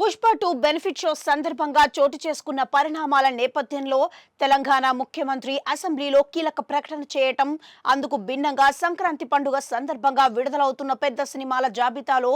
Pushpa 2 benefit show సందర్భంగా చోటు చేసుకున్న పరిణామాల నేపథ్యంలో తెలంగాణ ముఖ్యమంత్రి అసెంబ్లీలో కీలక ప్రకటన చేయటం, అందుకు భిన్నంగా సంక్రాంతి పండుగ సందర్భంగా విడుదలవుతున్న పెద్ద సినిమాల జాబితాలో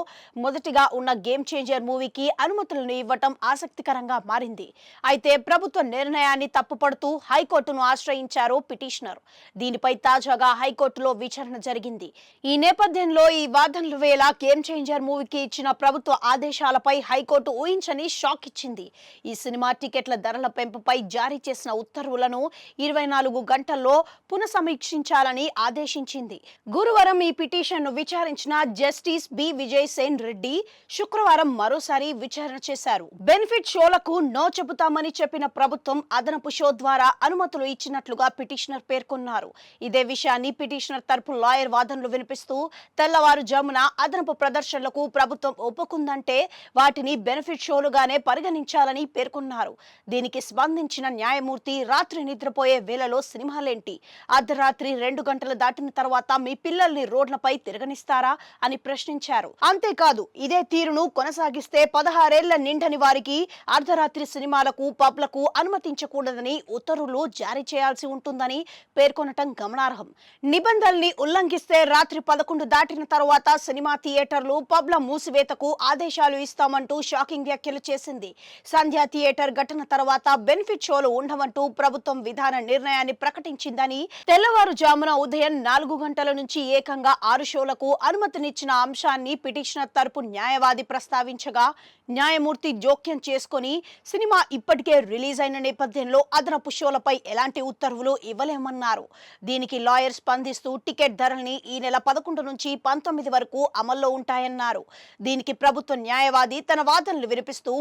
మొదటిగా ఉన్న గేమ్ చేంజర్ మూవీకి అనుమతులను ఇవ్వటం ఆసక్తికరంగా మారింది. అయితే ప్రభుత్వ నిర్ణయాన్ని తప్పుపడుతూ హైకోర్టును ఆశ్రయించారు పిటిషనర్. దీనిపై తాజాగా హైకోర్టులో విచారణ జరిగింది. ఈ నేపథ్యంలో ఈ వాదనల వేళ గేమ్ చేంజర్ మూవీకి ఇచ్చిన ప్రభుత్వ ఆదేశాలపై హైకోర్టు ఊహించని షాక్ ఇచ్చింది. ఈ సినిమా టికెట్ల ధరల పెంపుపై జారీ చేసిన ఉత్తర్వులను 24 గంటల్లో పునఃసమీక్షించాలని ఆదేశించింది. గురువారం ఈ పిటిషన్ను విచారించిన జస్టిస్ బి విజయ్ సేన్ రెడ్డి శుక్రవారం మరోసారి విచారణ చేశారు. బెనిఫిట్ షోలకు నో చెబుతామని చెప్పిన ప్రభుత్వం అదనపు షో ద్వారా అనుమతులు ఇచ్చినట్లుగా పిటిషనర్ పేర్కొన్నారు. ఇదే విషయాన్ని పిటిషనర్ తరపు లాయర్ వాదనలు వినిపిస్తూ తెల్లవారుజామున అదనపు ప్రదర్శనలకు ప్రభుత్వం ఒప్పుకుందంటే వాటిని బెనిఫిట్ షోలుగానే పరిగణించాలని పేర్కొన్నారు. దీనికి స్పందించిన న్యాయమూర్తి రాత్రి నిద్రపోయే వేళలో సినిమాలేంటి, అర్ధరాత్రి 2 గంటలు దాటిన తర్వాత మీ పిల్లల్ని రోడ్లపై తిరగనిస్తారా అని ప్రశ్నించారు. అంతేకాదు ఇదే తీరును కొనసాగిస్తే 16 ఏళ్ల నిండని వారికి అర్ధరాత్రి సినిమాలకు పబ్లకు అనుమతించకూడదని ఉత్తర్వులు జారీ చేయాల్సి ఉంటుందని పేర్కొనటం గమనార్హం. నిబంధనల్ని ఉల్లంఘిస్తే రాత్రి 11 దాటిన తర్వాత సినిమా థియేటర్లు పబ్ల మూసివేతకు ఆదేశాలు ఇస్తామంటూ షాకింగ్ వ్యాఖ్యలు చేసింది. సంధ్యా థియేటర్ ఘటన తర్వాత బెనిఫిట్ షోలు ఉండవంటూ ప్రభుత్వం విధాన నిర్ణయాన్ని ప్రకటించిందని, తెల్లవారుజామున ఉదయం 4 గంటల నుంచి ఏకంగా 6 షోలకు అనుమతినిచ్చిన అంశాన్ని పిటిషనర్ తరపు న్యాయవాది ప్రస్తావించగా న్యాయమూర్తి జోక్యం చేసుకుని సినిమా ఇప్పటికే రిలీజ్ అయిన నేపథ్యంలో అదనపు షోలపై ఎలాంటి ఉత్తర్వులు ఇవ్వలేమన్నారు. దీనికి లాయర్ స్పందిస్తూ టికెట్ ధరల్ని ఈ నెల 11 నుంచి 19 వరకు అమల్లో ఉంటాయన్నారు. దీనికి ప్రభుత్వ న్యాయవాది తన వాదనలు వినిపిస్తూ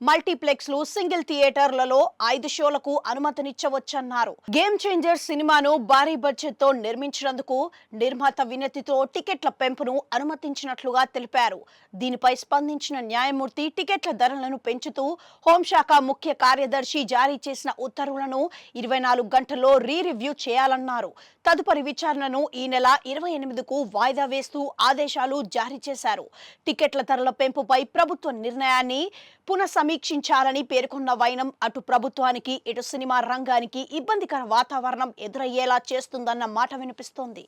మల్టీప్లెక్స్లు సింగిల్ థియేటర్లలో 5 షోలకు అనుమతినిచ్చవచ్చన్నారు. గేమ్ చేంజర్ సినిమాను భారీ బడ్జెట్ తో నిర్మించినందుకు నిర్మాత వినతితో టికెట్ల పెంపును అనుమతించినట్లుగా తెలిపారు. దీనిపై స్పందించిన న్యాయమూర్తి టికెట్ల ధరలను పెంచుతూ హోంశాఖ ముఖ్య కార్యదర్శి జారీ చేసిన ఉత్తర్వులను 24 గంటల్లో రివ్యూ చేయాలన్నారు. తదుపరి విచారణను ఈ నెల 28కు వాయిదా వేస్తూ ఆదేశాలు జారీ చేశారు. టికెట్ల ధరల పెంపుపై ప్రభుత్వ నిర్ణయాన్ని పునఃసమీక్షించాలని పేర్కొన్న వైనం అటు ప్రభుత్వానికి ఇటు సినిమా రంగానికి ఇబ్బందికర వాతావరణం ఎదురయ్యేలా చేస్తుందన్న మాట వినిపిస్తోంది.